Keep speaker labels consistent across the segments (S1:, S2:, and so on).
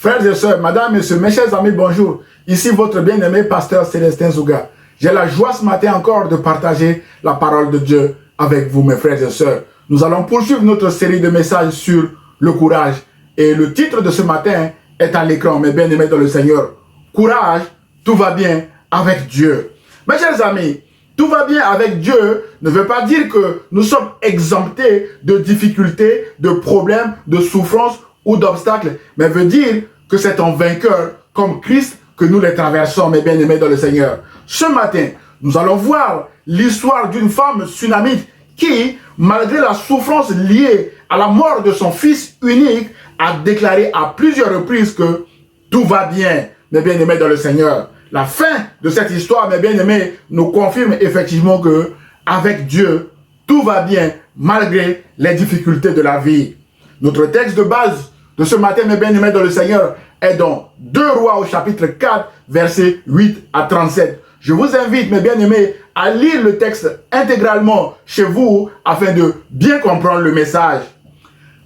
S1: Frères et sœurs, madame, messieurs, mes chers amis, bonjour. Ici votre bien-aimé pasteur Célestin Zouga. J'ai la joie ce matin encore de partager la parole de Dieu avec vous, mes frères et sœurs. Nous allons poursuivre notre série de messages sur le courage. Et le titre de ce matin est à l'écran, mes bien-aimés dans le Seigneur. Courage, tout va bien avec Dieu. Mes chers amis, tout va bien avec Dieu ne veut pas dire que nous sommes exemptés de difficultés, de problèmes, de souffrances ou d'obstacles, mais veut dire que c'est en vainqueur comme Christ que nous les traversons, mes bien-aimés dans le Seigneur. Ce matin, nous allons voir l'histoire d'une femme sunamite qui, malgré la souffrance liée à la mort de son fils unique, a déclaré à plusieurs reprises que tout va bien, mes bien-aimés dans le Seigneur. La fin de cette histoire, mes bien-aimés, nous confirme effectivement que avec Dieu, tout va bien malgré les difficultés de la vie. Notre texte de base de ce matin, mes bien-aimés dans le Seigneur, est dans 2 Rois au chapitre 4, versets 8 à 37. Je vous invite, mes bien-aimés, à lire le texte intégralement chez vous afin de bien comprendre le message.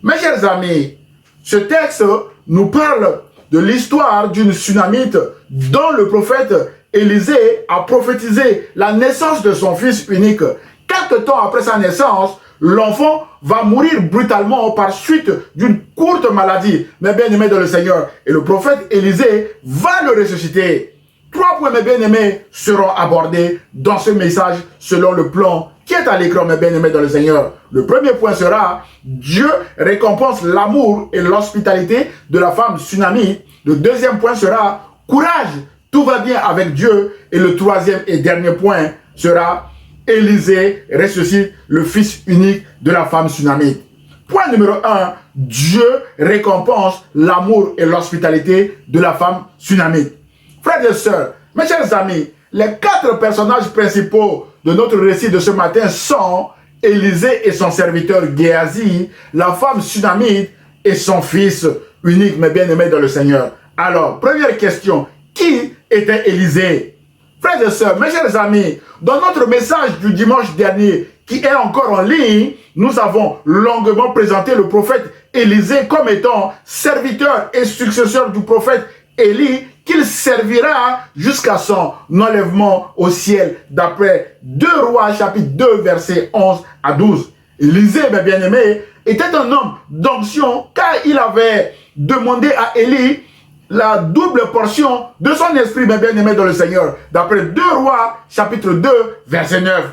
S1: Mes chers amis, ce texte nous parle de l'histoire d'une Sunamite dont le prophète Élisée a prophétisé la naissance de son fils unique. Quelque temps après sa naissance, l'enfant va mourir brutalement par suite d'une courte maladie, mes bien-aimés dans le Seigneur. Et le prophète Élisée va le ressusciter. 3 points, mes bien-aimés, seront abordés dans ce message selon le plan qui est à l'écran, mes bien-aimés dans le Seigneur. Le premier point sera Dieu récompense l'amour et l'hospitalité de la femme sunamite. Le deuxième point sera courage, tout va bien avec Dieu. Et le troisième et dernier point sera Élisée ressuscite le fils unique de la femme sunamite. Point numéro 1, Dieu récompense l'amour et l'hospitalité de la femme sunamite. Frères et sœurs, mes chers amis, les 4 personnages principaux de notre récit de ce matin sont Élisée et son serviteur Géasi, la femme sunamite et son fils unique, mes bien-aimés dans le Seigneur. Alors, première question, qui était Élisée? Frères et sœurs, mes chers amis, dans notre message du dimanche dernier, qui est encore en ligne, nous avons longuement présenté le prophète Élisée comme étant serviteur et successeur du prophète Élie, qu'il servira jusqu'à son enlèvement au ciel, d'après 2 Rois chapitre 2 versets 11 à 12. Élisée, mes bien-aimés, était un homme d'onction car il avait demandé à Élie la double portion de son esprit, mes bien-aimés dans le Seigneur, d'après 2 Rois chapitre 2 verset 9.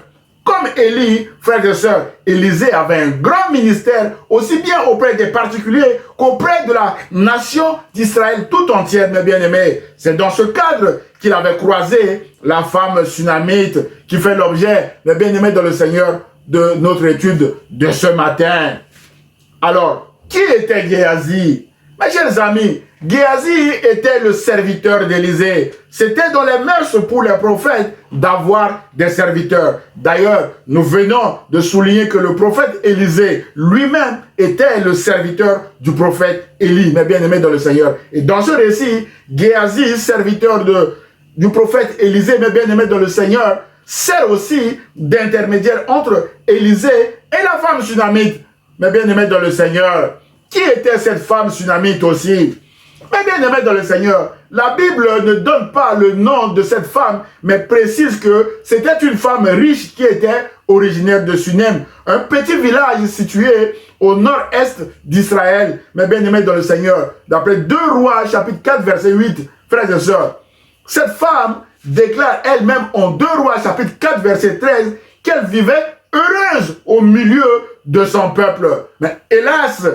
S1: Comme Élie, frères et sœurs, Élisée avait un grand ministère, aussi bien auprès des particuliers qu'auprès de la nation d'Israël tout entière, mes bien-aimés. C'est dans ce cadre qu'il avait croisé la femme sunamite qui fait l'objet, mes bien-aimés dans le Seigneur, de notre étude de ce matin. Alors, qui était Géasi? Mes chers amis, Géasi était le serviteur d'Élisée. C'était dans les mœurs pour les prophètes d'avoir des serviteurs. D'ailleurs, nous venons de souligner que le prophète Élisée lui-même était le serviteur du prophète Élie, mes bien-aimés dans le Seigneur. Et dans ce récit, Géasi, serviteur du prophète Élisée, mes bien-aimés dans le Seigneur, sert aussi d'intermédiaire entre Élisée et la femme sunamite, mes bien-aimés dans le Seigneur. Qui était cette femme sunamite aussi? Mais bien aimé dans le Seigneur, la Bible ne donne pas le nom de cette femme, mais précise que c'était une femme riche qui était originaire de Sunem, un petit village situé au nord-est d'Israël, mais bien aimé dans le Seigneur. D'après 2 Rois, chapitre 4, verset 8, frères et sœurs, cette femme déclare elle-même en 2 Rois, chapitre 4, verset 13, qu'elle vivait heureuse au milieu de son peuple. Mais hélas,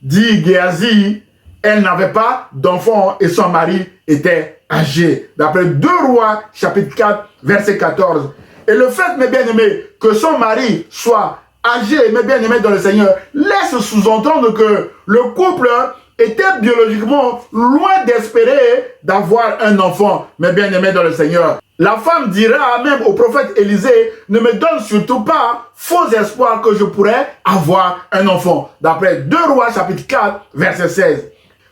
S1: dit Géasi, elle n'avait pas d'enfant et son mari était âgé. D'après 2 Rois, chapitre 4, verset 14. Et le fait, mes bien-aimés, que son mari soit âgé, mes bien-aimés dans le Seigneur, laisse sous-entendre que le couple était biologiquement loin d'espérer d'avoir un enfant, mes bien-aimés dans le Seigneur. La femme dira même au prophète Élisée, ne me donne surtout pas faux espoir que je pourrais avoir un enfant. D'après 2 Rois, chapitre 4, verset 16.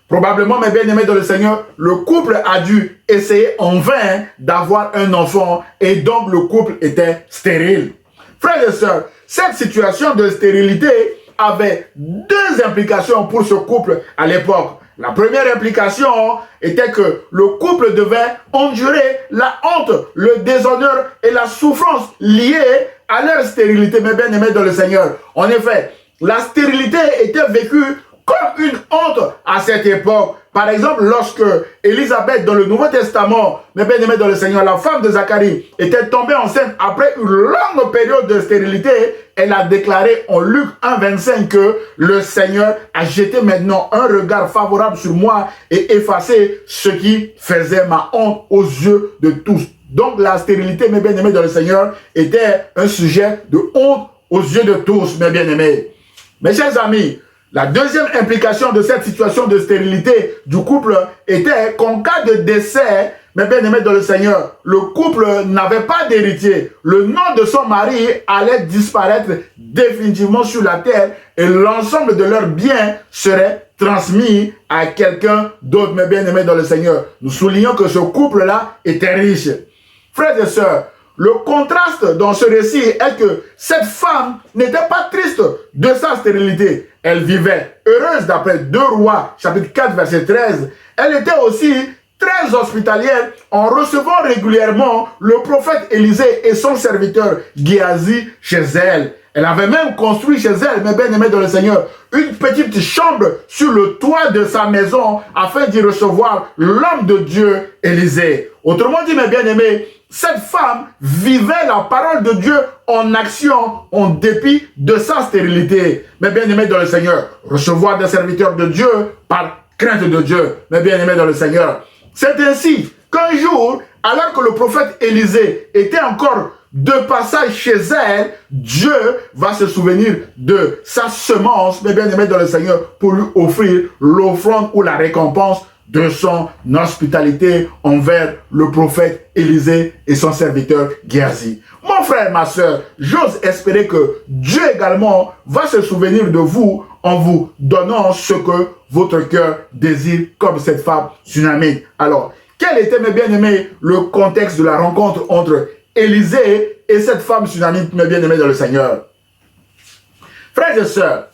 S1: Probablement, mes bien-aimés dans le Seigneur, le couple a dû essayer en vain d'avoir un enfant et donc le couple était stérile. Frères et sœurs, cette situation de stérilité avait 2 implications pour ce couple à l'époque. La première implication était que le couple devait endurer la honte, le déshonneur et la souffrance liées à leur stérilité, mes bien-aimés dans le Seigneur. En effet, la stérilité était vécue comme une honte à cette époque. Par exemple, lorsque Élisabeth, dans le Nouveau Testament, mes bien-aimés dans le Seigneur, la femme de Zacharie, était tombée enceinte après une longue période de stérilité, elle a déclaré en Luc 1,25 que le Seigneur a jeté maintenant un regard favorable sur moi et effacé ce qui faisait ma honte aux yeux de tous. Donc la stérilité, mes bien-aimés dans le Seigneur, était un sujet de honte aux yeux de tous, mes bien-aimés. Mes chers amis, la deuxième implication de cette situation de stérilité du couple était qu'en cas de décès, mes bien-aimés dans le Seigneur, le couple n'avait pas d'héritier. Le nom de son mari allait disparaître définitivement sur la terre et l'ensemble de leurs biens serait transmis à quelqu'un d'autre, mes bien-aimés dans le Seigneur. Nous soulignons que ce couple-là était riche. Frères et sœurs, le contraste dans ce récit est que cette femme n'était pas triste de sa stérilité. Elle vivait heureuse d'après 2 Rois, chapitre 4, verset 13. Elle était aussi très hospitalière en recevant régulièrement le prophète Élisée et son serviteur Géasi chez elle. Elle avait même construit chez elle, mes bien-aimés dans le Seigneur, une petite chambre sur le toit de sa maison afin d'y recevoir l'homme de Dieu Élisée. Autrement dit, mes bien-aimés, cette femme vivait la parole de Dieu en action, en dépit de sa stérilité. Mes bien-aimés dans le Seigneur, recevoir des serviteurs de Dieu par crainte de Dieu. Mes bien-aimés dans le Seigneur. C'est ainsi qu'un jour, alors que le prophète Élisée était encore de passage chez elle, Dieu va se souvenir de sa semence, mes bien-aimés dans le Seigneur, pour lui offrir l'offrande ou la récompense de son hospitalité envers le prophète Élisée et son serviteur Géasi. Mon frère, ma soeur, j'ose espérer que Dieu également va se souvenir de vous en vous donnant ce que votre cœur désire comme cette femme tsunamite. Alors, quel était, mes bien-aimés, le contexte de la rencontre entre Élisée et cette femme tsunamite, mes bien-aimés dans le Seigneur? Frères et sœurs,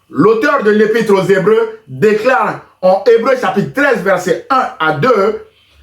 S1: l'auteur de l'Épître aux Hébreux déclare en Hébreux chapitre 13, versets 1 à 2,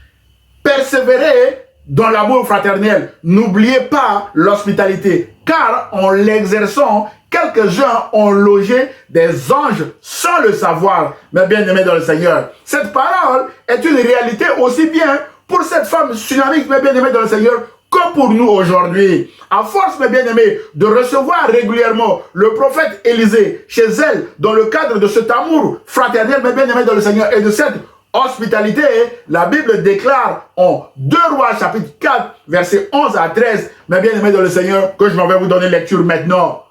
S1: « Persévérez dans l'amour fraternel, n'oubliez pas l'hospitalité, car en l'exerçant, quelques-uns ont logé des anges sans le savoir. » Mais bien aimés dans le Seigneur, cette parole est une réalité aussi bien pour cette femme tsunamique, mais bien aimés dans le Seigneur, que pour nous aujourd'hui. À force, mes bien-aimés, de recevoir régulièrement le prophète Élisée chez elle, dans le cadre de cet amour fraternel, mes bien-aimés dans le Seigneur, et de cette hospitalité, la Bible déclare en 2 Rois, chapitre 4, versets 11 à 13, mes bien-aimés dans le Seigneur, que je m'en vais vous donner lecture maintenant.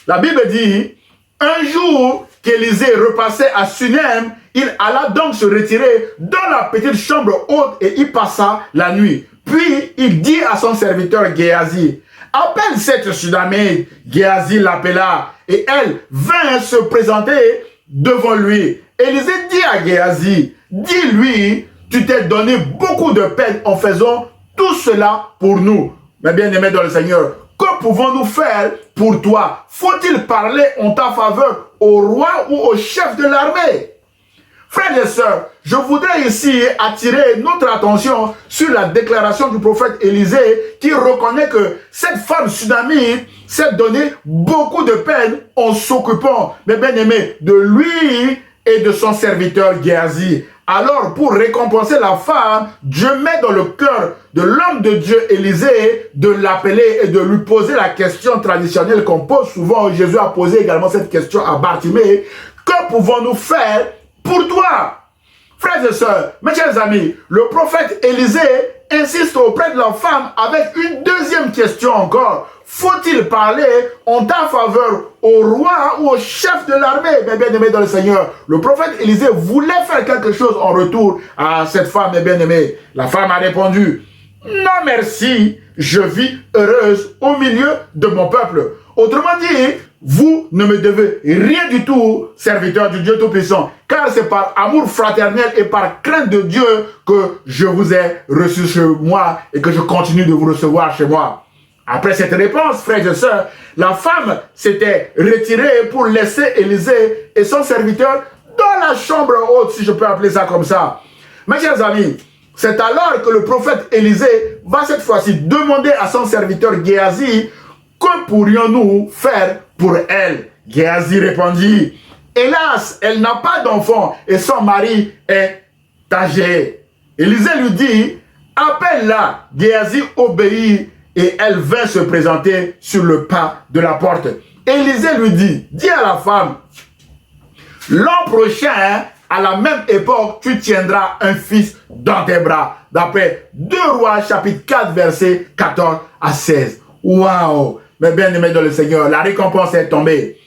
S1: La Bible dit, un jour qu'Élisée repassait à Sunem, il alla donc se retirer dans la petite chambre haute et y passa la nuit. Puis il dit à son serviteur Géasi, « Appelle cette Tsunamite. » Géasi l'appela et elle vint se présenter devant lui. Élisée dit à Géasi, « Dis-lui, tu t'es donné beaucoup de peine en faisant tout cela pour nous. » Mais bien aimé dans le Seigneur, que pouvons-nous faire pour toi? Faut-il parler en ta faveur au roi ou au chef de l'armée? Frères et sœurs, je voudrais ici attirer notre attention sur la déclaration du prophète Élisée qui reconnaît que cette femme tsunamite s'est donné beaucoup de peine en s'occupant, mes bien-aimés, de lui et de son serviteur Géasi. Alors, pour récompenser la femme, Dieu met dans le cœur de l'homme de Dieu Élisée de l'appeler et de lui poser la question traditionnelle qu'on pose souvent. Jésus a posé également cette question à Bartimée. Que pouvons-nous faire pour toi? Frères et sœurs, mes chers amis, le prophète Élisée insiste auprès de la femme avec une deuxième question encore. Faut-il parler en ta faveur au roi ou au chef de l'armée? Mes bien-aimés dans le Seigneur, le prophète Élisée voulait faire quelque chose en retour à cette femme, mes bien-aimés. La femme a répondu, non merci, je vis heureuse au milieu de mon peuple. Autrement dit, vous ne me devez rien du tout, serviteur du Dieu Tout-Puissant, car c'est par amour fraternel et par crainte de Dieu que je vous ai reçu chez moi et que je continue de vous recevoir chez moi. Après cette réponse, frères et sœurs, la femme s'était retirée pour laisser Élisée et son serviteur dans la chambre haute, si je peux appeler ça comme ça. Mes chers amis, c'est alors que le prophète Élisée va cette fois-ci demander à son serviteur Géasi, que pourrions-nous faire pour elle? Géasi répondit, hélas, elle n'a pas d'enfant et son mari est âgé. Élisée lui dit, appelle-la. Géasi obéit et elle vint se présenter sur le pas de la porte. Élisée lui dit, dis à la femme, l'an prochain, à la même époque, tu tiendras un fils dans tes bras. D'après 2 Rois, chapitre 4, versets 14 à 16. Waouh! Mes bien-aimés dans le Seigneur, la récompense est tombée.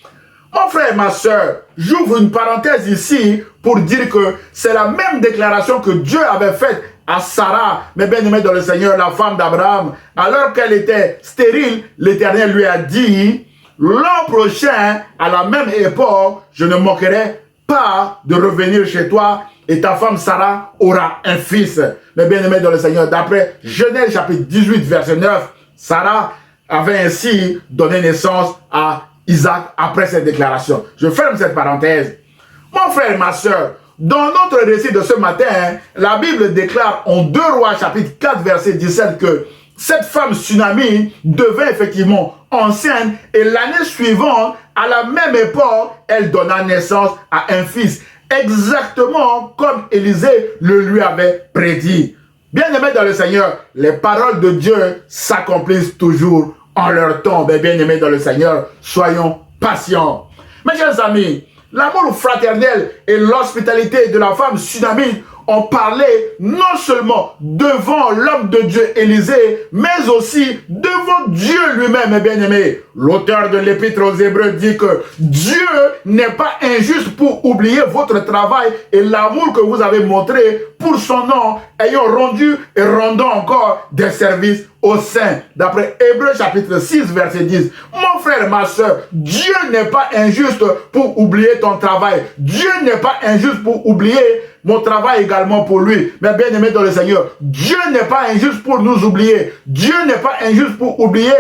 S1: Mon frère, ma soeur, j'ouvre une parenthèse ici pour dire que c'est la même déclaration que Dieu avait faite à Sarah, mes bien-aimés dans le Seigneur, la femme d'Abraham. Alors qu'elle était stérile, l'Éternel lui a dit, l'an prochain, à la même époque, je ne manquerai pas de revenir chez toi et ta femme Sarah aura un fils. Mes bien-aimés dans le Seigneur, d'après Genèse chapitre 18, verset 9, Sarah avait ainsi donné naissance à Isaac après cette déclaration. Je ferme cette parenthèse. Mon frère et ma soeur, dans notre récit de ce matin, la Bible déclare en 2 Rois chapitre 4, verset 17 que cette femme tsunami devint effectivement enceinte et l'année suivante, à la même époque, elle donna naissance à un fils. Exactement comme Élisée le lui avait prédit. Bien-aimés dans le Seigneur, les paroles de Dieu s'accomplissent toujours en leur temps. Bien-aimés dans le Seigneur, soyons patients. Mes chers amis, l'amour fraternel et l'hospitalité de la femme tsunamite ont parlé non seulement devant l'homme de Dieu Élisée, mais aussi devant Dieu lui-même, mes bien-aimés. L'auteur de l'Épître aux Hébreux dit que Dieu n'est pas injuste pour oublier votre travail et l'amour que vous avez montré pour son nom, ayant rendu et rendant encore des services aux saints. D'après Hébreux chapitre 6, verset 10. Mon frère, ma soeur, Dieu n'est pas injuste pour oublier ton travail. Dieu n'est pas injuste pour oublier mon travail également pour lui. Mais bien aimé dans le Seigneur, Dieu n'est pas injuste pour nous oublier. Dieu n'est pas injuste pour oublier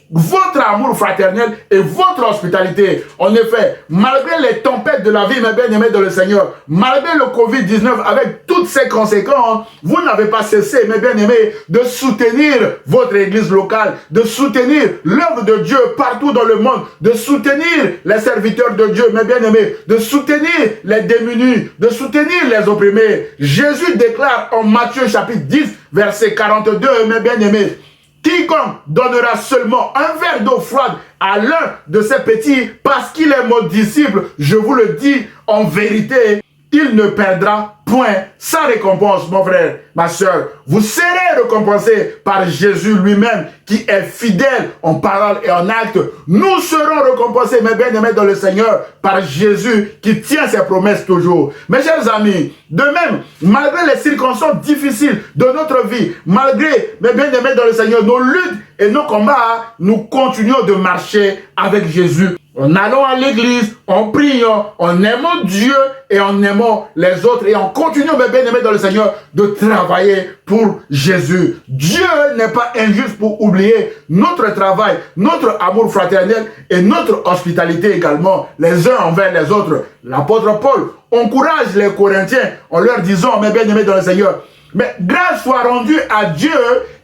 S1: votre amour fraternel et votre hospitalité. En effet, malgré les tempêtes de la vie, mes bien-aimés dans le Seigneur, malgré le Covid-19 avec toutes ses conséquences, vous n'avez pas cessé, mes bien-aimés, de soutenir votre église locale, de soutenir l'œuvre de Dieu partout dans le monde, de soutenir les serviteurs de Dieu, mes bien-aimés, de soutenir les démunis, de soutenir les opprimés. Jésus déclare en Matthieu chapitre 10, verset 42, mes bien-aimés, quiconque donnera seulement un verre d'eau froide à l'un de ces petits parce qu'il est mon disciple, je vous le dis en vérité, il ne perdra point sa récompense, mon frère, ma soeur. Vous serez récompensés par Jésus lui-même qui est fidèle en parole et en acte. Nous serons récompensés, mes bien-aimés dans le Seigneur, par Jésus qui tient ses promesses toujours. Mes chers amis, de même, malgré les circonstances difficiles de notre vie, malgré, mes bien-aimés dans le Seigneur, nos luttes et nos combats, nous continuons de marcher avec Jésus. En allant à l'église, en priant, en aimant Dieu et en aimant les autres et en continuant, mes bien-aimés dans le Seigneur, de travailler pour Jésus. Dieu n'est pas injuste pour oublier notre travail, notre amour fraternel et notre hospitalité également, les uns envers les autres. L'apôtre Paul encourage les Corinthiens en leur disant, mes bien-aimés dans le Seigneur, mais grâce soit rendue à Dieu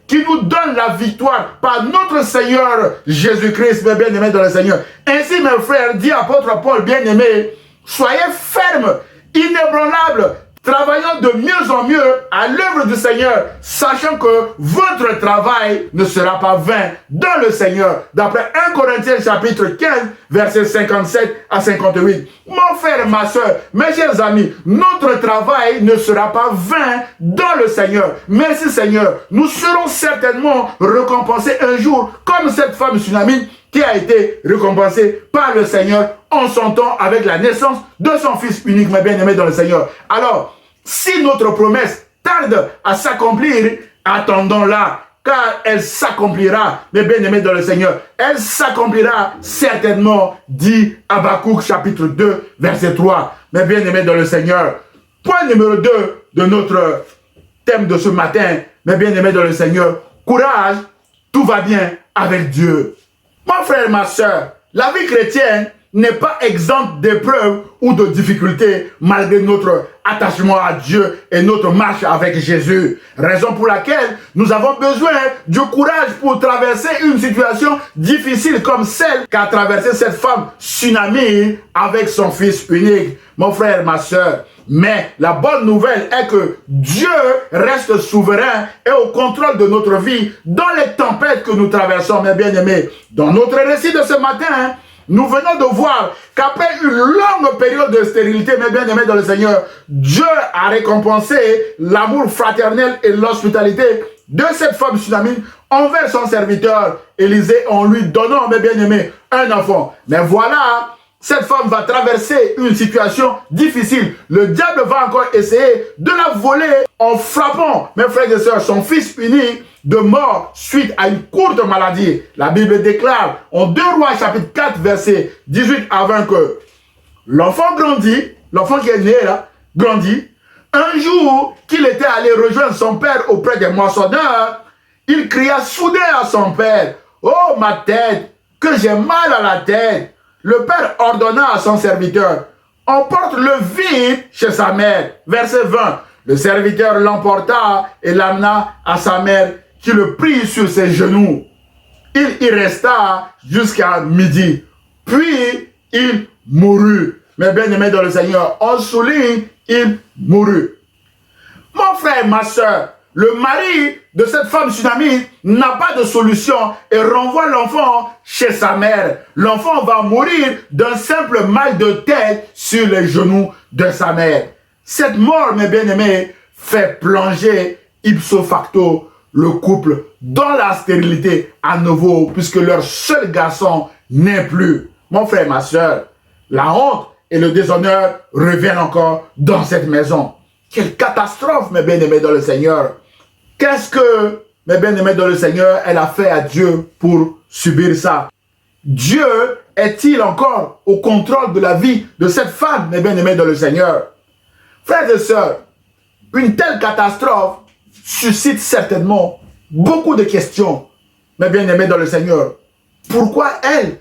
S1: qui nous donne la victoire par notre Seigneur Jésus-Christ, mes bien-aimés dans le Seigneur. Ainsi, mes frères, dit apôtre Paul, bien-aimés, soyez fermes, inébranlables, travaillant de mieux en mieux à l'œuvre du Seigneur, sachant que votre travail ne sera pas vain dans le Seigneur. D'après 1 Corinthiens chapitre 15, versets 57 à 58. Mon frère, ma soeur, mes chers amis, notre travail ne sera pas vain dans le Seigneur. Merci Seigneur. Nous serons certainement récompensés un jour, comme cette femme tsunami qui a été récompensée par le Seigneur en son temps avec la naissance de son Fils unique, mes bien-aimés dans le Seigneur. Alors, si notre promesse tarde à s'accomplir, attendons-la, car elle s'accomplira, mes bien-aimés dans le Seigneur. Elle s'accomplira certainement, dit Habakkuk chapitre 2, verset 3. Mes bien-aimés dans le Seigneur. Point numéro 2 de notre thème de ce matin, mes bien-aimés dans le Seigneur. Courage, tout va bien avec Dieu. Mon frère, ma soeur, la vie chrétienne n'est pas exempte d'épreuves ou de difficultés malgré notre attachement à Dieu et notre marche avec Jésus. Raison pour laquelle nous avons besoin du courage pour traverser une situation difficile comme celle qu'a traversée cette femme tsunami avec son fils unique. Mon frère, ma soeur, mais la bonne nouvelle est que Dieu reste souverain et au contrôle de notre vie dans les tempêtes que nous traversons, mes bien-aimés. Dans notre récit de ce matin, nous venons de voir qu'après une longue période de stérilité, mes bien-aimés dans le Seigneur, Dieu a récompensé l'amour fraternel et l'hospitalité de cette femme tsunamite envers son serviteur Élisée en lui donnant, mes bien-aimés, un enfant. Mais voilà, cette femme va traverser une situation difficile. Le diable va encore essayer de la voler en frappant, mes frères et sœurs, son fils unique de mort suite à une courte maladie. La Bible déclare en 2 Rois chapitre 4 verset 18 à 20 que l'enfant grandit, l'enfant qui est né là, grandit. Un jour qu'il était allé rejoindre son père auprès des moissonneurs, il cria soudain à son père, « Oh ma tête, que j'ai mal à la tête !» Le père ordonna à son serviteur, « Emporte-le vite chez sa mère. » Verset 20. Le serviteur l'emporta et l'amena à sa mère qui le prit sur ses genoux. Il y resta jusqu'à midi. Puis il mourut. Mes bien-aimés dans le Seigneur, on souligne, il mourut. Mon frère, ma soeur, le mari de cette femme tsunamite n'a pas de solution et renvoie l'enfant chez sa mère. L'enfant va mourir d'un simple mal de tête sur les genoux de sa mère. Cette mort, mes bien-aimés, fait plonger ipso facto le couple dans la stérilité à nouveau puisque leur seul garçon n'est plus. Mon frère, ma soeur, la honte et le déshonneur reviennent encore dans cette maison. Quelle catastrophe, mes bien-aimés dans le Seigneur. Qu'est-ce que, mes bien-aimés dans le Seigneur, elle a fait à Dieu pour subir ça? Dieu est-il encore au contrôle de la vie de cette femme, mes bien-aimés dans le Seigneur? Frères et sœurs, une telle catastrophe suscite certainement beaucoup de questions, mes bien-aimés dans le Seigneur. Pourquoi elle?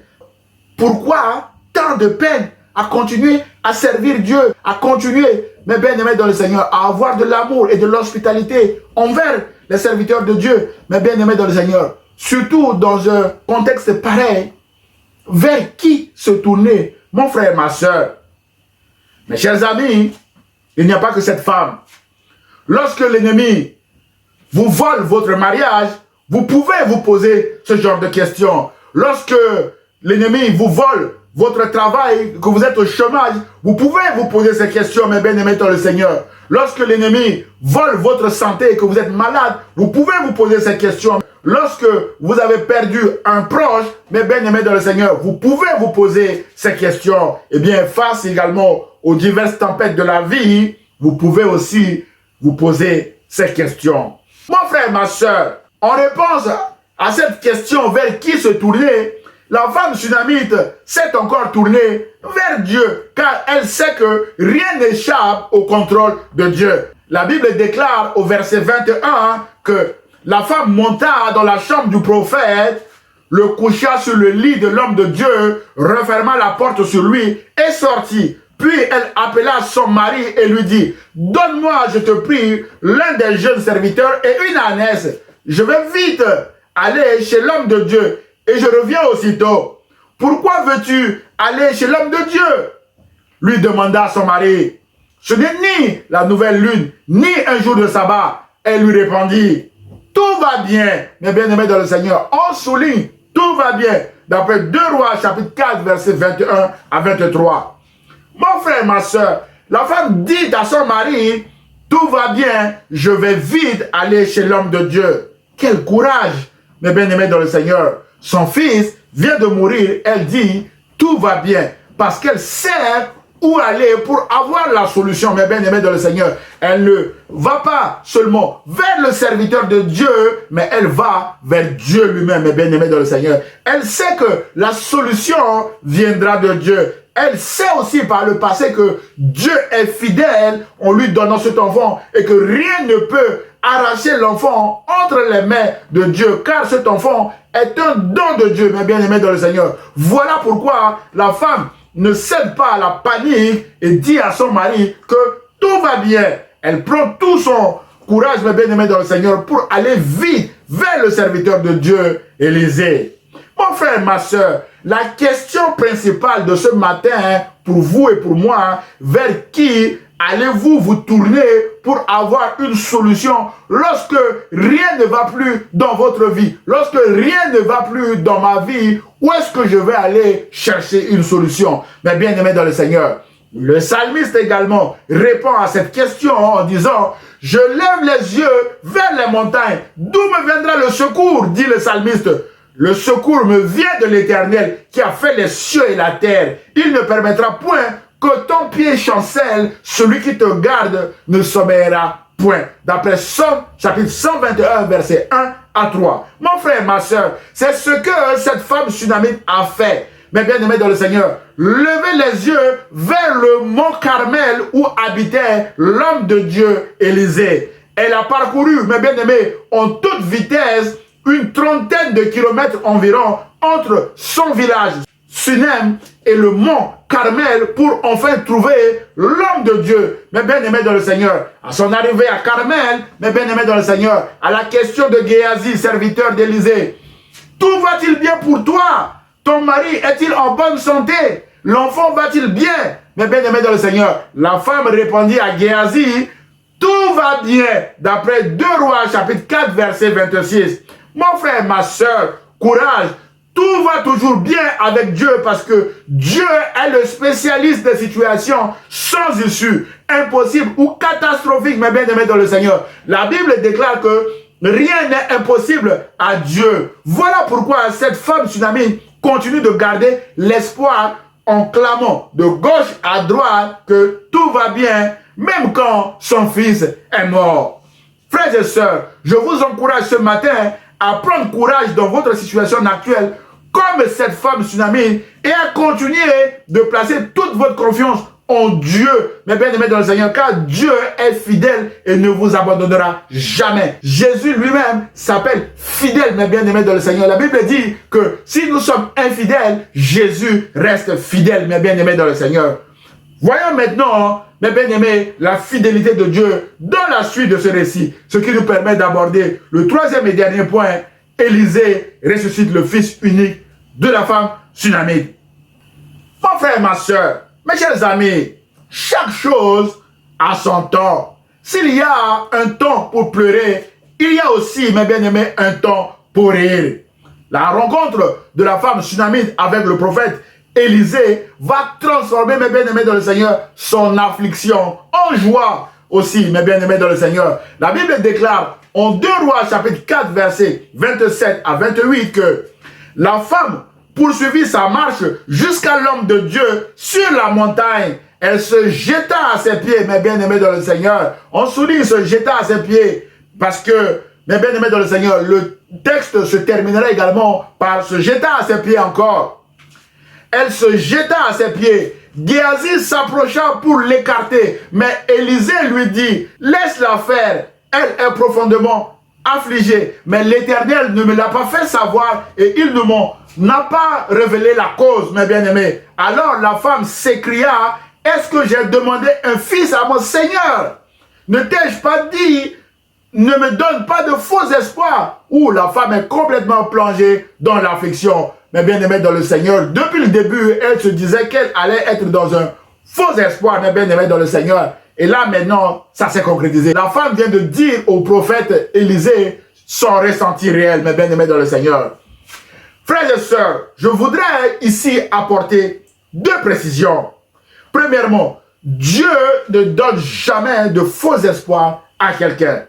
S1: Pourquoi tant de peine à continuer à servir Dieu, à continuer, mes bien-aimés dans le Seigneur, à avoir de l'amour et de l'hospitalité envers les serviteurs de Dieu, mes bien-aimés dans le Seigneur, surtout dans un contexte pareil, vers qui se tourner, mon frère, ma soeur? Mes chers amis, il n'y a pas que cette femme. Lorsque l'ennemi vous vole votre mariage, vous pouvez vous poser ce genre de questions. Lorsque l'ennemi vous vole votre travail, que vous êtes au chômage, vous pouvez vous poser ces questions, mes bien-aimés dans le Seigneur. Lorsque l'ennemi vole votre santé et que vous êtes malade, vous pouvez vous poser ces questions. Lorsque vous avez perdu un proche, mes bien-aimés dans le Seigneur, vous pouvez vous poser ces questions. Et bien, face également aux diverses tempêtes de la vie, vous pouvez aussi vous poser ces questions. Mon frère, ma soeur, en réponse à cette question vers qui se tourner, la femme tsunamite s'est encore tournée vers Dieu, car elle sait que rien n'échappe au contrôle de Dieu. La Bible déclare au verset 21 que la femme monta dans la chambre du prophète, le coucha sur le lit de l'homme de Dieu, referma la porte sur lui et sortit. Puis elle appela son mari et lui dit, « Donne-moi, je te prie, l'un des jeunes serviteurs et une ânesse. Je vais vite aller chez l'homme de Dieu et je reviens aussitôt. Pourquoi veux-tu aller chez l'homme de Dieu ?» lui demanda son mari. « Ce n'est ni la nouvelle lune, ni un jour de sabbat. » Elle lui répondit, « Tout va bien, mes bien-aimés dans le Seigneur. » On souligne, tout va bien. D'après 2 Rois, chapitre 4, versets 21 à 23. Mon frère, ma soeur, la femme dit à son mari, « Tout va bien, je vais vite aller chez l'homme de Dieu. » Quel courage, mes bien-aimés dans le Seigneur. Son fils vient de mourir, elle dit, « Tout va bien. » Parce qu'elle sait où aller pour avoir la solution, mes bien-aimés dans le Seigneur. Elle ne va pas seulement vers le serviteur de Dieu, mais elle va vers Dieu lui-même, mes bien-aimés dans le Seigneur. Elle sait que la solution viendra de Dieu. Elle sait aussi par le passé que Dieu est fidèle en lui donnant cet enfant et que rien ne peut arracher l'enfant entre les mains de Dieu, car cet enfant est un don de Dieu, mes bien-aimés dans le Seigneur. Voilà pourquoi la femme ne cède pas à la panique et dit à son mari que tout va bien. Elle prend tout son courage, mes bien-aimés dans le Seigneur, pour aller vite vers le serviteur de Dieu, Élisée. Mon frère, ma soeur, la question principale de ce matin, pour vous et pour moi, vers qui allez-vous vous tourner pour avoir une solution lorsque rien ne va plus dans votre vie, lorsque rien ne va plus dans ma vie, où est-ce que je vais aller chercher une solution? Mais bien aimé dans le Seigneur, le psalmiste également répond à cette question en disant « Je lève les yeux vers les montagnes, d'où me viendra le secours ?» dit le psalmiste. Le secours me vient de l'Éternel qui a fait les cieux et la terre. Il ne permettra point que ton pied chancelle, celui qui te garde ne sommeillera point. D'après Somme, chapitre 121, versets 1 à 3. Mon frère, ma soeur, c'est ce que cette femme sunamite a fait. Mais bien aimé dans le Seigneur, levez les yeux vers le mont Carmel où habitait l'homme de Dieu, Élisée. Elle a parcouru, mes bien aimés, en toute vitesse, une trentaine de kilomètres environ entre son village, Sunem, et le mont Carmel pour enfin trouver l'homme de Dieu, mes bien-aimés dans le Seigneur. À son arrivée à Carmel, mes bien-aimés dans le Seigneur, à la question de Géasi, serviteur d'Élisée, tout va-t-il bien pour toi? Ton mari est-il en bonne santé? L'enfant va-t-il bien? Mes bien-aimés dans le Seigneur, la femme répondit à Géasi, tout va bien, d'après 2 Rois, chapitre 4, verset 26. Mon frère, ma soeur, courage, tout va toujours bien avec Dieu parce que Dieu est le spécialiste des situations sans issue, impossibles ou catastrophiques, mes bien-aimés dans le Seigneur. La Bible déclare que rien n'est impossible à Dieu. Voilà pourquoi cette femme tsunami continue de garder l'espoir en clamant de gauche à droite que tout va bien, même quand son fils est mort. Frères et sœurs, je vous encourage ce matin à prendre courage dans votre situation actuelle, comme cette femme tsunami, et à continuer de placer toute votre confiance en Dieu, mes bien-aimés dans le Seigneur, car Dieu est fidèle et ne vous abandonnera jamais. Jésus lui-même s'appelle fidèle, mes bien-aimés dans le Seigneur. La Bible dit que si nous sommes infidèles, Jésus reste fidèle, mes bien-aimés dans le Seigneur. Voyons maintenant, mes bien-aimés, la fidélité de Dieu dans la suite de ce récit, ce qui nous permet d'aborder le troisième et dernier point. Élisée ressuscite le fils unique de la femme tsunamite. Mon frère, ma soeur, mes chers amis, chaque chose a son temps. S'il y a un temps pour pleurer, il y a aussi, mes bien-aimés, un temps pour rire. La rencontre de la femme tsunamite avec le prophète Élisée va transformer, mes bien-aimés dans le Seigneur, son affliction en joie aussi, mes bien-aimés dans le Seigneur. La Bible déclare en 2 Rois, chapitre 4, versets 27 à 28, que la femme poursuivit sa marche jusqu'à l'homme de Dieu sur la montagne. Elle se jeta à ses pieds, mes bien-aimés dans le Seigneur. On souligne se jeta à ses pieds parce que, mes bien-aimés dans le Seigneur, le texte se terminera également par se jeta à ses pieds encore. Elle se jeta à ses pieds. Géasi s'approcha pour l'écarter, mais Élisée lui dit, laisse-la faire, elle est profondément affligée, mais l'Éternel ne me l'a pas fait savoir et il ne m'en a pas révélé la cause, mes bien-aimés. Alors la femme s'écria, est-ce que j'ai demandé un fils à mon Seigneur? Ne t'ai-je pas dit, ne me donne pas de faux espoirs? Où la femme est complètement plongée dans l'affliction. Mais bien aimé dans le Seigneur, depuis le début, elle se disait qu'elle allait être dans un faux espoir, mais bien aimé dans le Seigneur. Et là, maintenant, ça s'est concrétisé. La femme vient de dire au prophète Élisée son ressenti réel, mais bien aimé dans le Seigneur. Frères et sœurs, je voudrais ici apporter 2 précisions. Premièrement, Dieu ne donne jamais de faux espoirs à quelqu'un.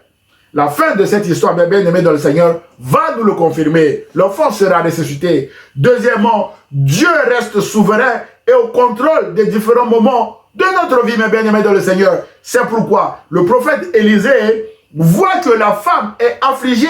S1: La fin de cette histoire, bien aimé dans le Seigneur, va nous le confirmer. L'enfant sera ressuscité. Deuxièmement, Dieu reste souverain et au contrôle des différents moments de notre vie, mes bien-aimés dans le Seigneur. C'est pourquoi le prophète Élisée voit que la femme est affligée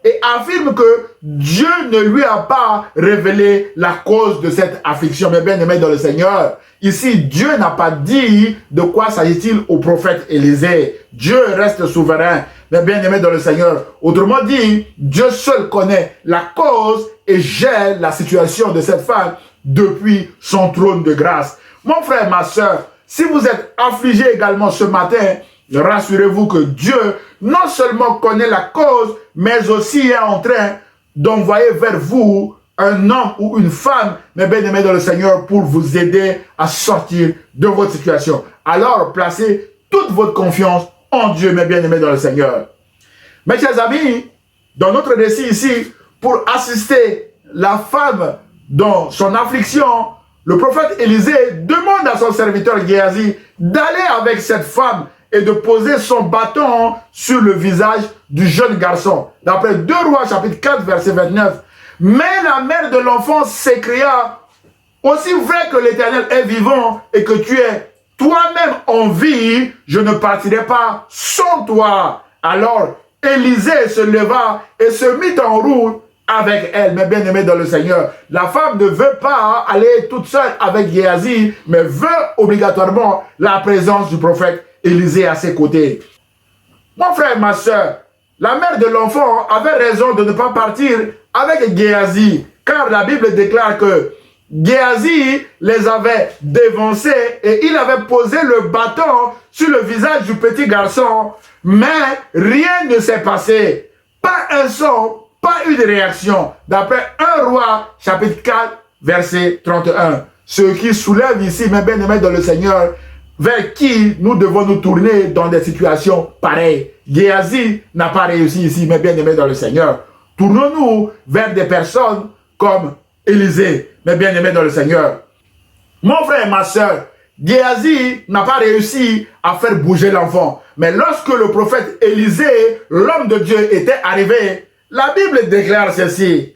S1: et affirme que Dieu ne lui a pas révélé la cause de cette affliction, mes bien-aimés dans le Seigneur. Ici, Dieu n'a pas dit de quoi s'agit-il au prophète Élisée. Dieu reste souverain, mes bien-aimés dans le Seigneur. Autrement dit, Dieu seul connaît la cause et gère la situation de cette femme depuis son trône de grâce. Mon frère, ma soeur, si vous êtes affligé également ce matin, rassurez-vous que Dieu non seulement connaît la cause, mais aussi est en train d'envoyer vers vous un homme ou une femme, mes bien-aimés dans le Seigneur, pour vous aider à sortir de votre situation. Alors, placez toute votre confiance en Dieu, mes bien-aimés dans le Seigneur. Mes chers amis, dans notre récit ici, pour assister la femme dans son affliction, le prophète Élisée demande à son serviteur Géasi d'aller avec cette femme et de poser son bâton sur le visage du jeune garçon. D'après 2 Rois chapitre 4 verset 29. Mais la mère de l'enfant s'écria, aussi vrai que l'Éternel est vivant et que tu es toi-même en vie, je ne partirai pas sans toi. Alors Élisée se leva et se mit en route avec elle, mes bien-aimés dans le Seigneur. La femme ne veut pas aller toute seule avec Géasi, mais veut obligatoirement la présence du prophète Élisée à ses côtés. Mon frère, ma soeur, la mère de l'enfant avait raison de ne pas partir avec Géasi, car la Bible déclare que Géasi les avait dévancés et il avait posé le bâton sur le visage du petit garçon, mais rien ne s'est passé. Pas un son, pas une réaction. D'après 1 Roi, chapitre 4, verset 31. Ce qui soulève ici, mes bien-aimés dans le Seigneur, vers qui nous devons nous tourner dans des situations pareilles. Géasi n'a pas réussi ici, mes bien-aimés dans le Seigneur. Tournons-nous vers des personnes comme Élisée, mes bien-aimés dans le Seigneur. Mon frère et ma soeur, Géasi n'a pas réussi à faire bouger l'enfant. Mais lorsque le prophète Élisée, l'homme de Dieu, était arrivé, la Bible déclare ceci.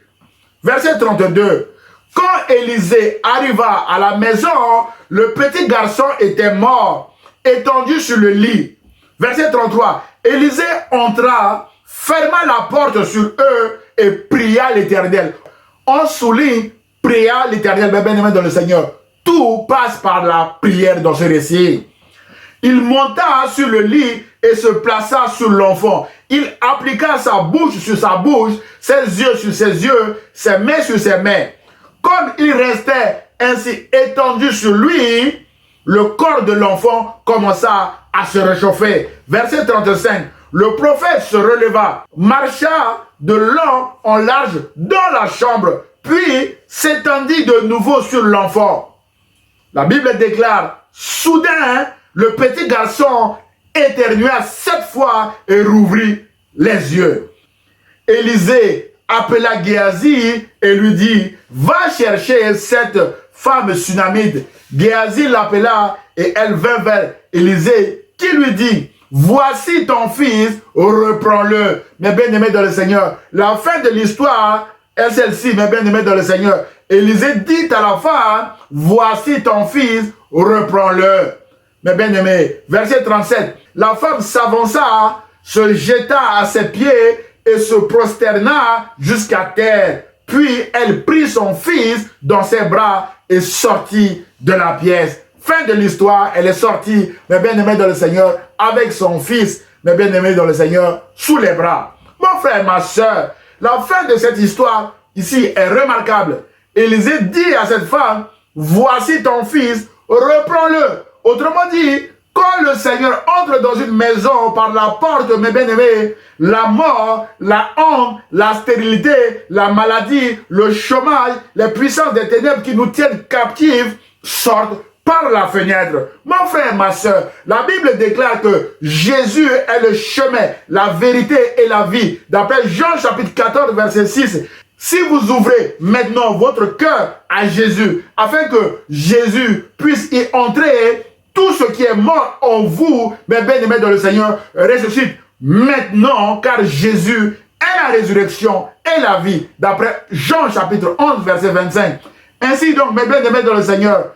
S1: Verset 32. Quand Élisée arriva à la maison, le petit garçon était mort, étendu sur le lit. Verset 33. Élisée entra, ferma la porte sur eux et pria l'Éternel. On souligne, pria l'Éternel, bien aimé dans le Seigneur. Tout passe par la prière dans ce récit. Il monta sur le lit et se plaça sur l'enfant. Il appliqua sa bouche sur sa bouche, ses yeux sur ses yeux, ses mains sur ses mains. Comme il restait ainsi étendu sur lui, le corps de l'enfant commença à se réchauffer. Verset 35. Le prophète se releva, marcha de long en large dans la chambre, puis s'étendit de nouveau sur l'enfant. La Bible déclare, soudain, le petit garçon éternua 7 fois et rouvrit les yeux. Élisée appela Géasi et lui dit, va chercher cette femme sunamite. Géasi l'appela et elle vint vers Élisée qui lui dit, voici ton fils, reprends-le. Mes bien-aimés dans le Seigneur, la fin de l'histoire est celle-ci, mes bien-aimés dans le Seigneur. Élisée dit à la femme, voici ton fils, reprends-le. Mes bien-aimés, verset 37, la femme s'avança, se jeta à ses pieds et se prosterna jusqu'à terre. Puis elle prit son fils dans ses bras et sortit de la pièce. Fin de l'histoire, elle est sortie, mes bien-aimés dans le Seigneur, avec son fils, mes bien-aimés dans le Seigneur, sous les bras. Mon frère, ma soeur, la fin de cette histoire ici est remarquable. Élisée dit à cette femme, voici ton fils, reprends-le. Autrement dit, quand le Seigneur entre dans une maison par la porte, mes bien-aimés, la mort, la honte, la stérilité, la maladie, le chômage, les puissances des ténèbres qui nous tiennent captifs sortent par la fenêtre. Mon frère, ma soeur, la Bible déclare que Jésus est le chemin, la vérité et la vie. D'après Jean chapitre 14, verset 6, si vous ouvrez maintenant votre cœur à Jésus, afin que Jésus puisse y entrer, tout ce qui est mort en vous, mes bien-aimés dans le Seigneur, ressuscite maintenant, car Jésus est la résurrection et la vie. D'après Jean chapitre 11, verset 25. Ainsi donc, mes bien-aimés dans le Seigneur,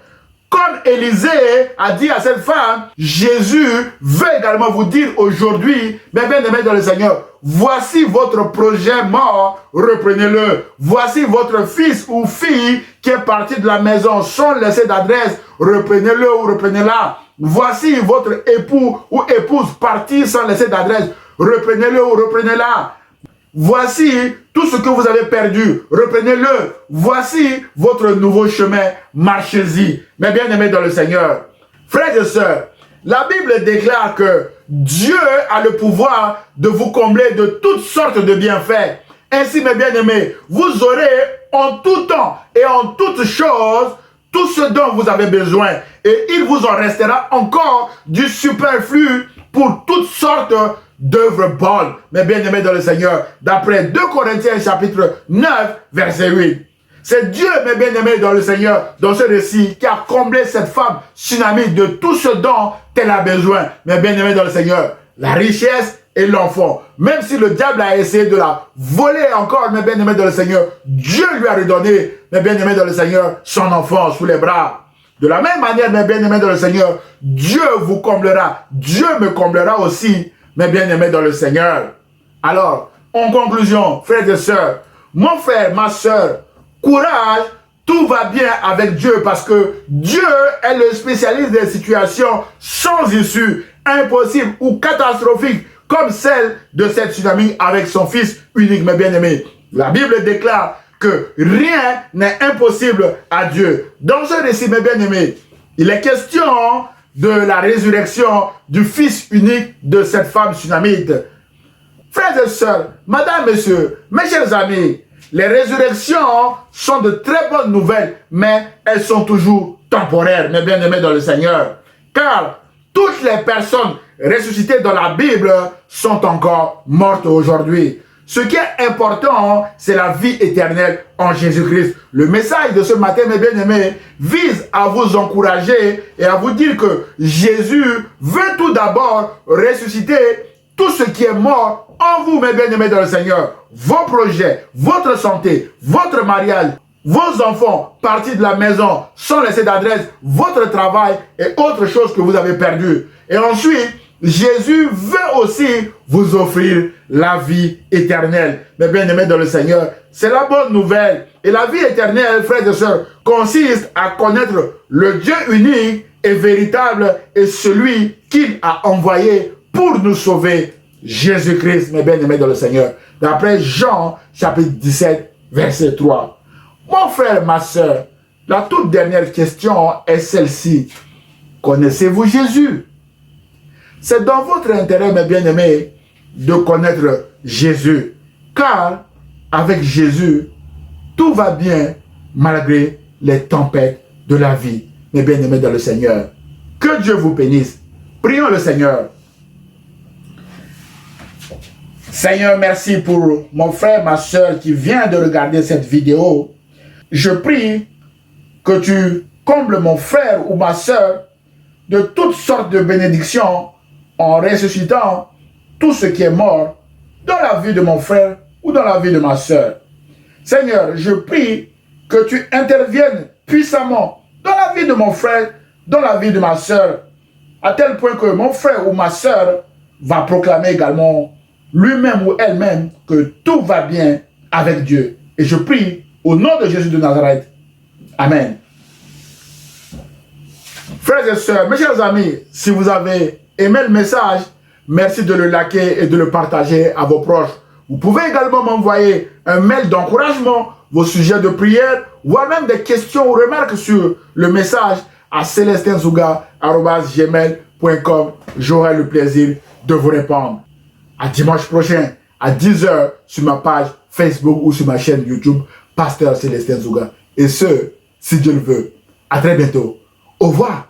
S1: comme Élisée a dit à cette femme, Jésus veut également vous dire aujourd'hui, mes bien-aimés dans le Seigneur, voici votre projet mort, reprenez-le. Voici votre fils ou fille qui est parti de la maison sans laisser d'adresse, reprenez-le ou reprenez-la. Voici votre époux ou épouse parti sans laisser d'adresse, reprenez-le ou reprenez-la. Voici tout ce que vous avez perdu. Reprenez-le. Voici votre nouveau chemin. Marchez-y. Mes bien-aimés dans le Seigneur. Frères et sœurs, la Bible déclare que Dieu a le pouvoir de vous combler de toutes sortes de bienfaits. Ainsi, mes bien-aimés, vous aurez en tout temps et en toutes choses tout ce dont vous avez besoin. Et il vous en restera encore du superflu pour toutes sortes d'œuvres bonnes. Mes bien-aimés dans le Seigneur, d'après 2 Corinthiens chapitre 9, verset 8. C'est Dieu, mes bien-aimés dans le Seigneur, dans ce récit, qui a comblé cette femme tsunamite de tout ce dont elle a besoin. Mes bien-aimés dans le Seigneur, la richesse et l'enfant. Même si le diable a essayé de la voler encore, mes bien-aimés dans le Seigneur, Dieu lui a redonné, mes bien-aimés dans le Seigneur, son enfant sous les bras. De la même manière, mes bien-aimés dans le Seigneur, Dieu vous comblera. Dieu me comblera aussi, mes bien-aimés dans le Seigneur. Alors, en conclusion, frères et sœurs, mon frère, ma sœur, courage, tout va bien avec Dieu parce que Dieu est le spécialiste des situations sans issue, impossibles ou catastrophiques, comme celle de cette tsunami avec son fils unique, mes bien-aimés. La Bible déclare que rien n'est impossible à Dieu. Dans ce récit, mes bien-aimés, il est question de la résurrection du fils unique de cette femme tsunamite. Frères et sœurs, madame, messieurs, mes chers amis, les résurrections sont de très bonnes nouvelles, mais elles sont toujours temporaires, mes bien-aimés dans le Seigneur. Car toutes les personnes ressuscitées dans la Bible sont encore mortes aujourd'hui. Ce qui est important, c'est la vie éternelle en Jésus-Christ. Le message de ce matin, mes bien-aimés, vise à vous encourager et à vous dire que Jésus veut tout d'abord ressusciter tout ce qui est mort en vous, mes bien-aimés dans le Seigneur. Vos projets, votre santé, votre mariage, vos enfants partis de la maison sans laisser d'adresse, votre travail et autres choses que vous avez perdues. Et ensuite, Jésus veut aussi vous offrir la vie éternelle. Mes bien-aimés dans le Seigneur, c'est la bonne nouvelle. Et la vie éternelle, frères et sœurs, consiste à connaître le Dieu unique et véritable et celui qu'il a envoyé pour nous sauver, Jésus-Christ, mes bien-aimés dans le Seigneur. D'après Jean, chapitre 17, verset 3. Mon frère, ma sœur, la toute dernière question est celle-ci. Connaissez-vous Jésus? C'est dans votre intérêt, mes bien-aimés, de connaître Jésus. Car avec Jésus, tout va bien malgré les tempêtes de la vie. Mes bien-aimés dans le Seigneur. Que Dieu vous bénisse. Prions le Seigneur. Seigneur, merci pour mon frère, ma soeur qui vient de regarder cette vidéo. Je prie que tu combles mon frère ou ma soeur de toutes sortes de bénédictions en ressuscitant tout ce qui est mort dans la vie de mon frère ou dans la vie de ma soeur. Seigneur, je prie que tu interviennes puissamment dans la vie de mon frère, dans la vie de ma soeur, à tel point que mon frère ou ma soeur va proclamer également lui-même ou elle-même que tout va bien avec Dieu. Et je prie au nom de Jésus de Nazareth. Amen. Frères et sœurs, mes chers amis, si vous avez aimé le message, merci de le liker et de le partager à vos proches. Vous pouvez également m'envoyer un mail d'encouragement, vos sujets de prière, voire même des questions ou remarques sur le message à celestinzouga@gmail.com. J'aurai le plaisir de vous répondre. À dimanche prochain, à 10 h sur ma page Facebook ou sur ma chaîne YouTube, Pasteur Célestin Zouga. Et ce, si Dieu le veut. À très bientôt. Au revoir.